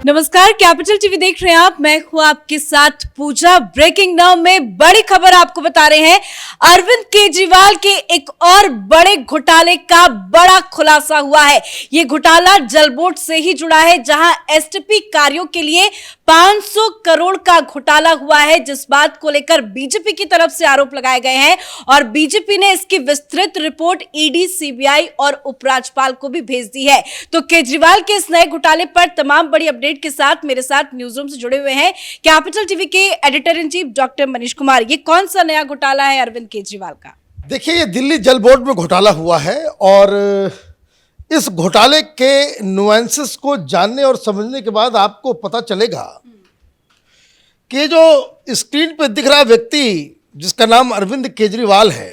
नमस्कार, capital TV देख रहे हैं आप। मैं हूं आपके साथ पूजा। ब्रेकिंग नाउ में बड़ी खबर आपको बता रहे हैं। अरविंद केजरीवाल के एक और बड़े घोटाले का बड़ा खुलासा हुआ है। यह घोटाला जल बोर्ड से ही जुड़ा है, जहां एसटीपी कार्यों के लिए 500 करोड़ का घोटाला हुआ है, जिस बात को लेकर बीजेपी की तरफ से आरोप लगाए गए हैं और बीजेपी ने इसकी विस्तृत रिपोर्ट ईडी, सीबीआई और उपराज्यपाल को भी भेज दी है। तो केजरीवाल के इस नए घोटाले पर तमाम बड़ी अपडेट के साथ मेरे साथ न्यूज रूम से जुड़े हुए हैं कैपिटल टीवी के editor in chief doctor Manish Kumar. ये कौन सा नया घोटाला है अरविंद केजरीवाल का? देखिए, ये दिल्ली जल बोर्ड में घोटाला हुआ है और इस घोटाले के नुएंसेस को जानने और समझने के बाद आपको पता चलेगा कि जो स्क्रीन पे दिख रहा व्यक्ति जिसका नाम अरविंद केजरीवाल है,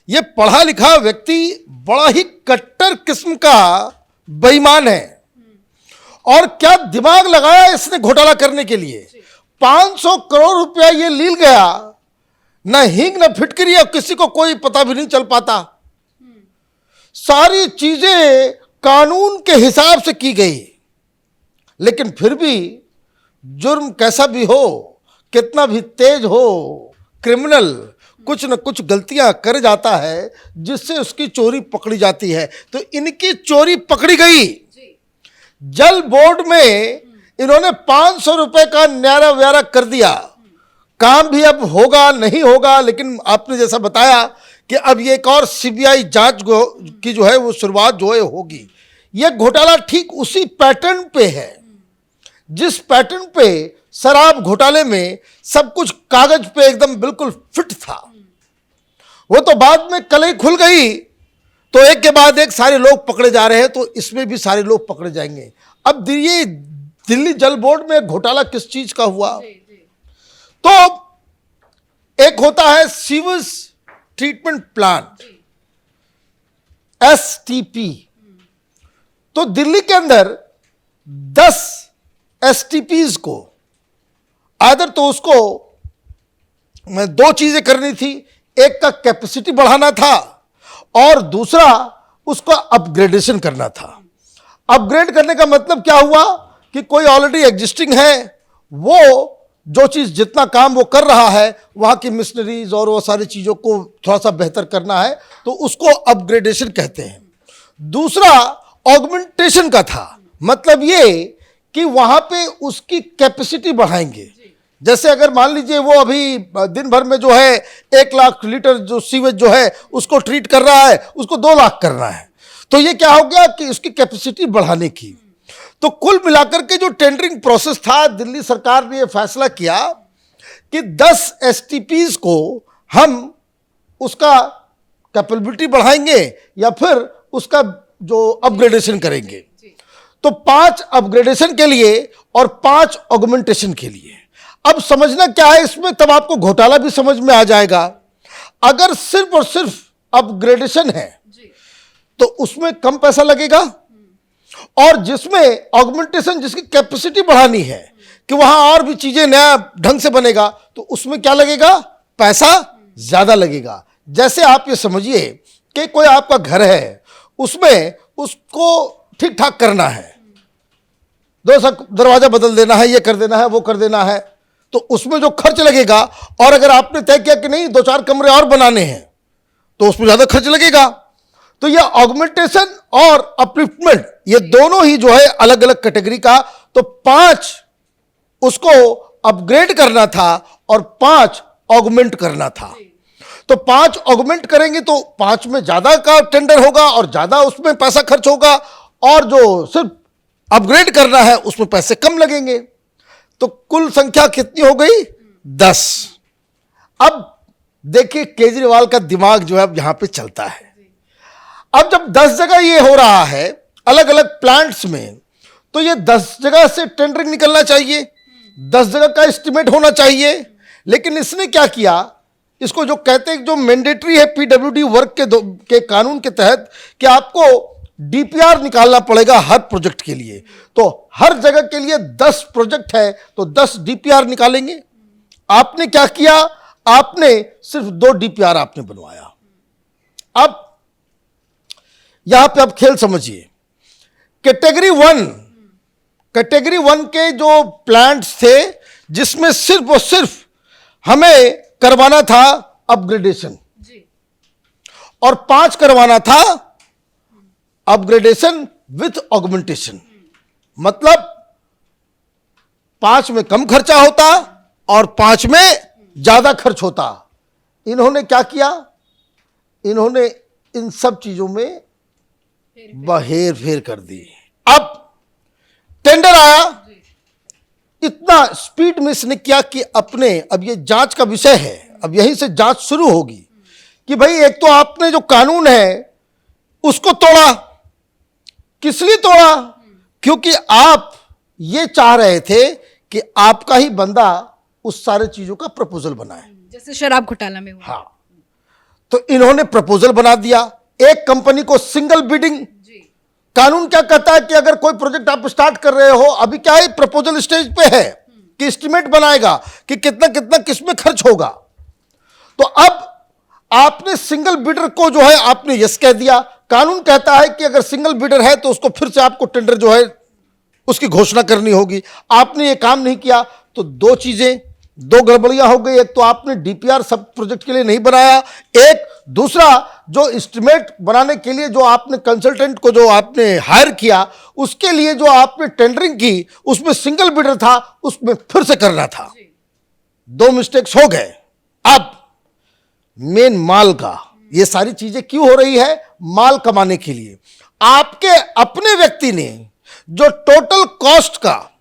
ये पढ़ा लिखा व्यक्ति बड़ा ही कट्टर किस्म का बेईमान है। और क्या दिमाग लगाया इसने घोटाला करने के लिए। 500 करोड़ रुपया ये लील गया, न हिंग न फिटकरी, और किसी को कोई पता भी नहीं चल पाता। सारी चीजें कानून के हिसाब से की गई, लेकिन फिर भी जुर्म कैसा भी हो, कितना भी तेज हो, क्रिमिनल कुछ न कुछ गलतियां कर जाता है, जिससे उसकी चोरी पकड़ी जाती है। तो इनकी चोरी पकड़ी गई। जल बोर्ड में इन्होंने 500 रुपए का न्यारा व्यारा कर दिया। काम भी अब होगा नहीं होगा, लेकिन आपने जैसा बताया कि अब ये एक और सीबीआई जांच की जो है वो शुरुआत जो है होगी। ये घोटाला ठीक उसी पैटर्न पे है जिस पैटर्न पे शराब घोटाले में सब कुछ कागज पे एकदम बिल्कुल फिट था। वो तो बाद में कलई खुल गई, तो एक के बाद एक सारे लोग पकड़े जा रहे हैं, तो इसमें भी सारे लोग पकड़े जाएंगे। अब ये दिल्ली जल बोर्ड में घोटाला किस चीज का हुआ? तो एक होता है सीवेज ट्रीटमेंट प्लांट, एसटीपी। तो दिल्ली के अंदर 10 एसटीपीज को आदर तो उसको दो चीजें करनी थी। एक का कैपेसिटी बढ़ाना था और दूसरा उसका अपग्रेडेशन करना था। अपग्रेड करने का मतलब क्या हुआ कि कोई ऑलरेडी एग्जिस्टिंग है, वो जो चीज जितना काम वो कर रहा है, वहां की मिशनरीज और वो सारी चीजों को थोड़ा सा बेहतर करना है, तो उसको अपग्रेडेशन कहते हैं। दूसरा ऑगमेंटेशन का था, मतलब ये कि वहां पे उसकी कैपेसिटी बढ़ाएंगे। जैसे अगर मान लीजिए वो अभी दिन भर में जो है 1 लाख लीटर जो सीवेज जो है उसको ट्रीट कर रहा है, उसको 2 लाख करना है, तो ये क्या हो गया कि उसकी कैपेसिटी बढ़ाने की। तो कुल मिलाकर के जो टेंडरिंग प्रोसेस था, दिल्ली सरकार ने यह फैसला किया कि 10 एसटीपीज को हम उसका कैपेबिलिटी बढ़ाएंगे या फिर उसका जो अपग्रेडेशन करेंगे। तो 5 अपग्रेडेशन के लिए और 5 ऑगमेंटेशन के लिए। अब समझना क्या है इसमें, तब आपको घोटाला भी समझ में आ जाएगा। अगर सिर्फ और सिर्फ अपग्रेडेशन है तो उसमें कम पैसा लगेगा, और जिसमें ऑगमेंटेशन, जिसकी कैपेसिटी बढ़ानी है कि वहां और भी चीजें नया ढंग से बनेगा, तो उसमें क्या लगेगा? पैसा ज्यादा लगेगा। जैसे आप ये समझिए कि कोई आपका घर है, उसमें उसको ठीक ठाक करना है, दरवाजा बदल देना है, ये कर देना है, वो कर देना है, तो उसमें जो खर्च लगेगा, और अगर आपने तय किया कि नहीं 2-4 कमरे और बनाने हैं, तो उसमें ज्यादा खर्च लगेगा। तो ये ऑगमेंटेशन और अपलिफ्टमेंट, ये दोनों ही जो है अलग अलग कैटेगरी का। तो 5 उसको अपग्रेड करना था और 5 ऑगमेंट करना था। तो 5 ऑगमेंट करेंगे तो 5 में ज्यादा का टेंडर होगा और ज्यादा उसमें पैसा खर्च होगा, और जो सिर्फ अपग्रेड करना है उसमें पैसे कम लगेंगे। तो कुल संख्या कितनी हो गई? 10। अब देखिए केजरीवाल का दिमाग जो है अब यहां पे चलता है। अब जब 10 जगह ये हो रहा है अलग अलग प्लांट्स में, तो ये 10 जगह से टेंडरिंग निकलना चाहिए, 10 जगह का एस्टिमेट होना चाहिए। लेकिन इसने क्या किया, इसको जो कहते हैं जो मैंडेटरी है पीडब्ल्यूडी वर्क के कानून के तहत कि आपको डीपीआर निकालना पड़ेगा हर प्रोजेक्ट के लिए। तो हर जगह के लिए 10 प्रोजेक्ट है तो 10 डीपीआर निकालेंगे। आपने क्या किया, आपने सिर्फ 2 डीपीआर आपने बनवाया। अब यहां पे आप खेल समझिए, कैटेगरी 1 कैटेगरी 1 के जो प्लांट्स थे जिसमें सिर्फ और सिर्फ हमें करवाना था अपग्रेडेशन, और 5 करवाना था अपग्रेडेशन विथ ऑगमेंटेशन। मतलब 5 में कम खर्चा होता और 5 में ज्यादा खर्च होता। इन्होंने क्या किया, इन्होंने इन सब चीजों में बहेर फेर कर दी। अब टेंडर आया, इतना स्पीड में इसने क्या कि अपने, अब ये जांच का विषय है, अब यहीं से जांच शुरू होगी कि भाई एक तो आपने जो कानून है उसको तोड़ा। किस लिए तोड़ा? क्योंकि आप ये चाह रहे थे कि आपका ही बंदा उस सारे चीजों का प्रपोजल बनाए, जैसे शराब घोटाला में हुआ। हाँ, तो इन्होंने प्रपोजल बना दिया। एक कंपनी को सिंगल बिडिंग। कानून क्या कहता है कि अगर कोई प्रोजेक्ट आप स्टार्ट कर रहे हो, अभी क्या है, प्रपोजल स्टेज पे है कि एस्टिमेट बनाएगा कि कितना कितना किसमें खर्च होगा। तो अब आपने सिंगल बिडर को जो है आपने यस कह दिया। कानून कहता है कि अगर सिंगल बिडर है तो उसको फिर से आपको टेंडर जो है उसकी घोषणा करनी होगी। आपने ये काम नहीं किया तो दो चीजें, दो गड़बड़ियां हो गई। एक तो आपने डीपीआर सब प्रोजेक्ट के लिए नहीं बनाया, एक दूसरा जो एस्टिमेट बनाने के लिए जो आपने कंसल्टेंट को जो आपने हायर किया उसके लिए जो आपने टेंडरिंग की उसमें सिंगल बिडर था, उसमें फिर से करना था। दो मिस्टेक्स हो गए। अब मेन माल का, ये सारी चीजें क्यों हो रही है? माल कमाने के लिए। आपके अपने व्यक्ति ने जो टोटल कॉस्ट का,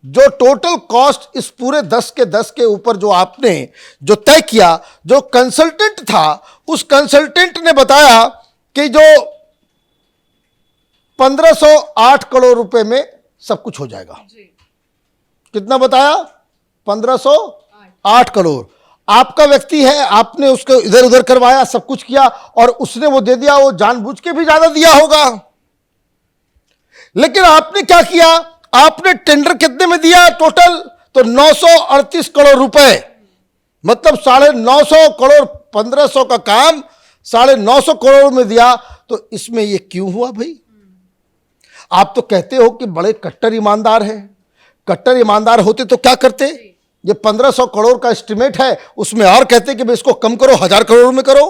जो टोटल कॉस्ट इस पूरे 10 के 10 के ऊपर जो आपने जो तय किया, जो कंसल्टेंट था उस कंसल्टेंट ने बताया कि जो 1508 करोड़ रुपए में सब कुछ हो जाएगा। कितना बताया? 1508 करोड़। आपका व्यक्ति है, आपने उसको इधर उधर करवाया, सब कुछ किया और उसने वो दे दिया। वो जानबूझ के भी ज्यादा दिया होगा, लेकिन आपने क्या किया? आपने टेंडर कितने में दिया टोटल? तो 938 करोड़ रुपए, मतलब 950 करोड़, 1500 का काम 950 करोड़ में दिया। तो इसमें ये क्यों हुआ भाई? आप तो कहते हो कि बड़े कट्टर ईमानदार हैं। कट्टर ईमानदार होते तो क्या करते? ये 1500 करोड़ का एस्टिमेट है, उसमें और कहते कि भाई इसको कम करो, 1000 करोड़ में करो।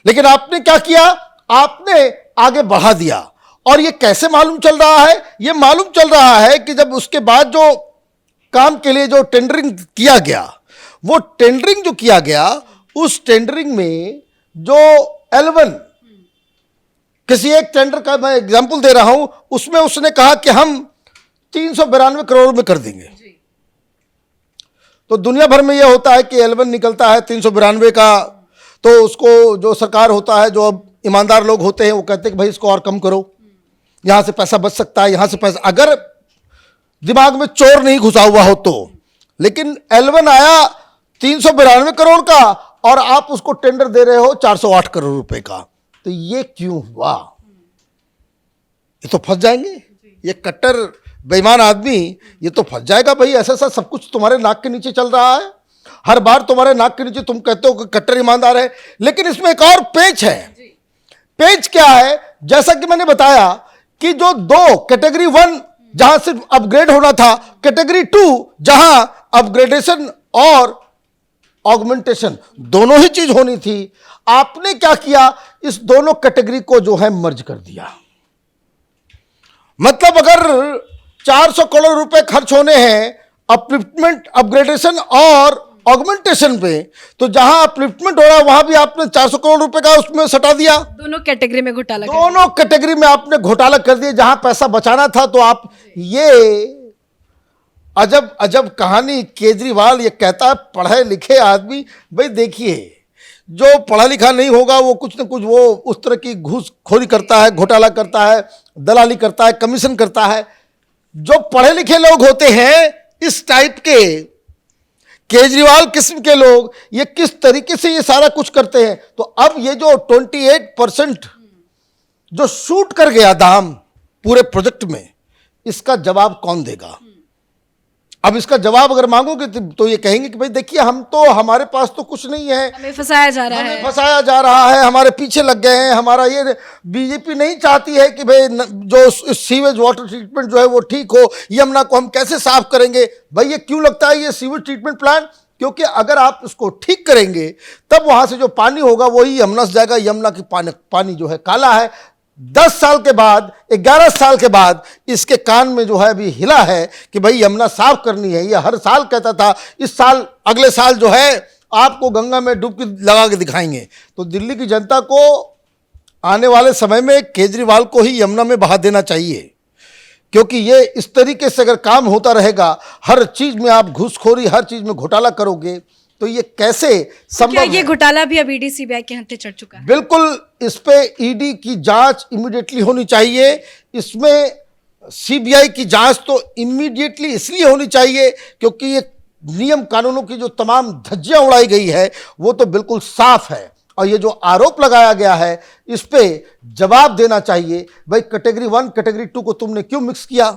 लेकिन आपने क्या किया? आपने आगे बढ़ा दिया। और ये कैसे मालूम चल रहा है? ये मालूम चल रहा है कि जब उसके बाद जो काम के लिए जो टेंडरिंग किया गया, वो टेंडरिंग जो किया गया, उस टेंडरिंग में जो L1, किसी एक टेंडर का मैं एग्जांपल दे रहा हूं, उसमें उसने कहा कि हम 392 करोड़ में कर देंगे। तो दुनिया भर में यह होता है कि L1 निकलता है 392 का, तो उसको जो सरकार होता है, जो अब ईमानदार लोग होते हैं, वो कहते हैं कि भाई इसको और कम करो, यहां से पैसा बच सकता है, यहां से पैसा, अगर दिमाग में चोर नहीं घुसा हुआ हो तो। लेकिन L1 आया 392 करोड़ का और आप उसको टेंडर दे रहे हो 408 करोड़ रुपए का। तो ये क्यों हुआ? ये तो फंस जाएंगे, ये कट्टर बेईमान आदमी ये तो फंस जाएगा भाई। ऐसा ऐसा सब कुछ तुम्हारे नाक के नीचे चल रहा है, हर बार तुम्हारे नाक के नीचे तुम कहते हो कि कट्टर ईमानदार है। लेकिन इसमें एक और पेच है। पेच क्या है? जैसा कि मैंने बताया कि जो दो, कैटेगरी 1 जहां सिर्फ अपग्रेड होना था, कैटेगरी 2 जहां अपग्रेडेशन और ऑगमेंटेशन दोनों ही चीज होनी थी, आपने क्या किया? इस दोनों कैटेगरी को जो है मर्ज कर दिया। मतलब अगर 400 करोड़ रुपए खर्च होने हैं अपलिफ्टमेंट, अपग्रेडेशन और ऑगमेंटेशन पे, तो जहां अपलिफ्टमेंट हो रहा है वहां भी आपने 400 करोड़ रुपए का उसमें सटा दिया। दोनों कैटेगरी में घोटाला, दोनों कैटेगरी में आपने घोटाला कर दिया। जहां पैसा बचाना था तो आप, ये अजब अजब कहानी। केजरीवाल ये कहता है पढ़े लिखे आदमी, भाई देखिए जो पढ़ा लिखा नहीं होगा वो कुछ न कुछ वो उस तरह की घूसखोरी करता है, घोटाला करता है, दलाली करता है, कमीशन करता है। जो पढ़े लिखे लोग होते हैं इस टाइप के, केजरीवाल किस्म के लोग, ये किस तरीके से ये सारा कुछ करते हैं। तो अब ये जो 28% जो शूट कर गया दाम पूरे प्रोजेक्ट में, इसका जवाब कौन देगा? अब इसका जवाब अगर मांगोगे तो ये कहेंगे कि भाई देखिए हम तो, हमारे पास तो कुछ नहीं है, हमें फंसाया जा रहा हमें है। फंसाया जा रहा है, हमारे पीछे लग गए हैं, हमारा ये बीजेपी नहीं चाहती है कि भाई जो सीवेज वाटर ट्रीटमेंट जो है वो ठीक हो, यमुना को हम कैसे साफ करेंगे। भाई ये क्यों लगता है ये सीवेज ट्रीटमेंट प्लांट, क्योंकि अगर आप इसको ठीक करेंगे तब वहां से जो पानी होगा वही यमुना से जाएगा। यमुना की पानी जो है काला है। 10 साल के बाद, 11 साल के बाद इसके कान में जो है अभी हिला है कि भाई यमुना साफ करनी है। ये हर साल कहता था, इस साल, अगले साल जो है आपको गंगा में डुबकी लगा के दिखाएंगे। तो दिल्ली की जनता को आने वाले समय में केजरीवाल को ही यमुना में बहा देना चाहिए, क्योंकि ये इस तरीके से अगर काम होता रहेगा, हर चीज में आप घूसखोरी, हर चीज में घोटाला करोगे तो ये कैसे संभव क्या है? ये घोटाला भी अब ईडी सीबीआई के हत्थे चढ़ चुका है? बिल्कुल, इस पे ईडी की जांच इमीडिएटली होनी चाहिए। इसमें सीबीआई की जांच तो इमीडिएटली इसलिए होनी चाहिए क्योंकि ये नियम कानूनों की जो तमाम धज्जियां उड़ाई गई है वो तो बिल्कुल साफ है। और ये जो आरोप लगाया गया है इस पे जवाब देना चाहिए। भाई कैटेगरी 1 कैटेगरी 2 को तुमने क्यों मिक्स किया?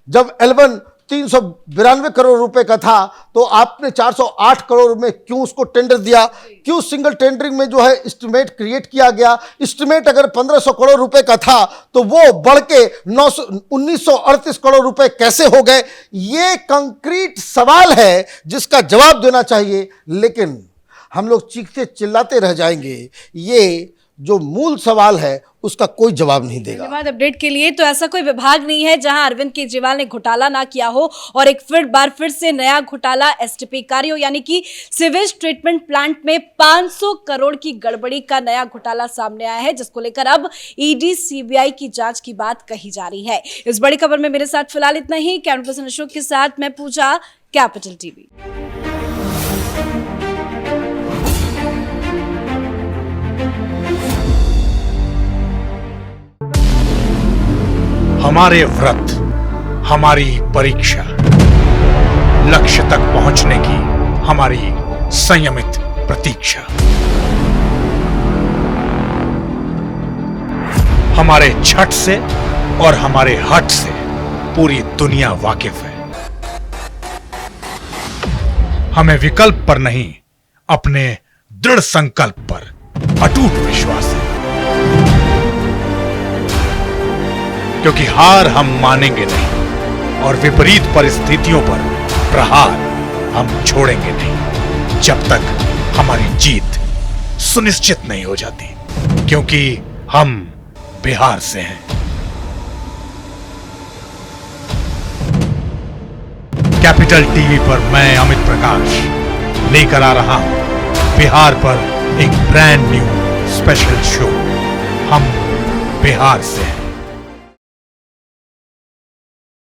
जब L1 392 करोड़ रुपए का था तो आपने 408 करोड़ में क्यों उसको टेंडर दिया? क्यों सिंगल टेंडरिंग में जो है एस्टिमेट क्रिएट किया गया? एस्टिमेट अगर 1500 करोड़ रुपए का था तो वो बढ़ के 1938 करोड़ रुपए कैसे हो गए? ये कंक्रीट सवाल है जिसका जवाब देना चाहिए, लेकिन हम लोग चीखते चिल्लाते रह जाएंगे। ये जो मूल सवाल है उसका कोई जवाब नहीं देगा। धन्यवाद अपडेट के लिए। तो ऐसा कोई विभाग नहीं है जहां अरविंद केजरीवाल ने घोटाला ना किया हो, और एक बार फिर से नया घोटाला एसटीपी कार्यों यानी कि सीवेज ट्रीटमेंट प्लांट में 500 करोड़ की गड़बड़ी का नया घोटाला सामने आया है, जिसको लेकर अब ईडी सीबीआई की जांच की बात कही जा रही है। इस बड़ी खबर में मेरे साथ फिलहाल इतना ही। कैमरा पर्सन अशोक के साथ मैं पूजा, कैपिटल टीवी। हमारे व्रत, हमारी परीक्षा, लक्ष्य तक पहुंचने की हमारी संयमित प्रतीक्षा। हमारे छठ से और हमारे हट से पूरी दुनिया वाकिफ है। हमें विकल्प पर नहीं, अपने दृढ़ संकल्प पर अटूट विश्वास है, क्योंकि हार हम मानेंगे नहीं और विपरीत परिस्थितियों पर प्रहार हम छोड़ेंगे नहीं जब तक हमारी जीत सुनिश्चित नहीं हो जाती, क्योंकि हम बिहार से हैं। कैपिटल टीवी पर मैं अमित प्रकाश लेकर आ रहा हूं बिहार पर एक ब्रांड न्यू स्पेशल शो, हम बिहार से हैं।